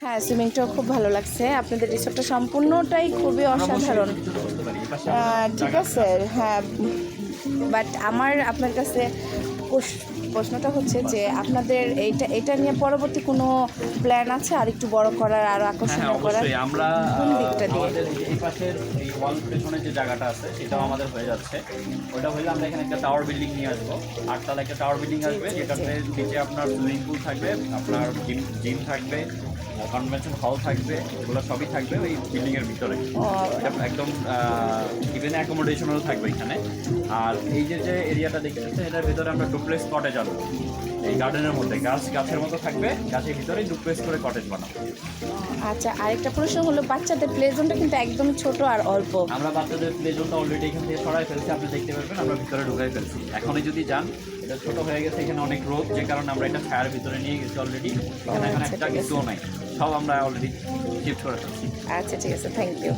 হ্যাঁ, সুইমিংটাও খুব ভালো লাগছে। আপনাদের রিসোর্টটা সম্পূর্ণটাই খুবই অসাধারণ। ঠিক আছে, হ্যাঁ, বাট আমার আপনার কাছে প্রশ্নটা হচ্ছে যে আপনাদের এটা নিয়ে পরবর্তী কোনো প্ল্যান আছে আর একটু বড় করার, আরো আকর্ষণীয় করার? অবশ্যই আমরা কোন দিকটা দিয়ে? আমাদের এই পাশের এই ওয়াল পেছনে যে জায়গাটা আছে সেটাও আমাদের হয়ে যাচ্ছে। ওটা হলে আমরা এখানে একটা টাওয়ার বিল্ডিং নিয়ে আসবো, 8 তলা একটা টাওয়ার বিল্ডিং আসবে, যেটাতে নিচে আপনার সুইমিং পুল থাকবে, আপনার জিম থাকবে, কনভেনশন হল থাকবে, এগুলো সবই থাকবে ওই বিল্ডিংয়ের ভিতরে। একদম ইভেন অ্যাকোমোডেশনও থাকবে এখানে। আর এই যে এরিয়াটা দেখতেছে এটার ভিতরে আমরা ডুপ্লেক্স কটেজ আনবো, এই গার্ডেনের মধ্যে গাছের মতো থাকবে, গাছের ভিতরেই ডুপ্লেক্স করে কটেজ বানাবো। আচ্ছা, আরেকটা প্রশ্ন হলো, বাচ্চাদের প্লে জোনটা কিন্তু একদম ছোট আর অল্প। আমরা বাচ্চাদের প্লে জোনটা অলরেডি এখান থেকে সরাই ফেলছি, আপনি দেখতে পারবেন আমরা ভিতরে ঢুকাই ফেলছি। এখনই যদি যান, এটা ছোট হয়ে গেছে, এখানে অনেক রোদ, যে কারণে আমরা এটা ছায়ার ভিতরে নিয়ে গেছি অলরেডি। এখানে একটা কিছুও নাই, সব আমরা অলরেডি শিফট করে ফেলছি। আচ্ছা, ঠিক আছে, থ্যাংক ইউ।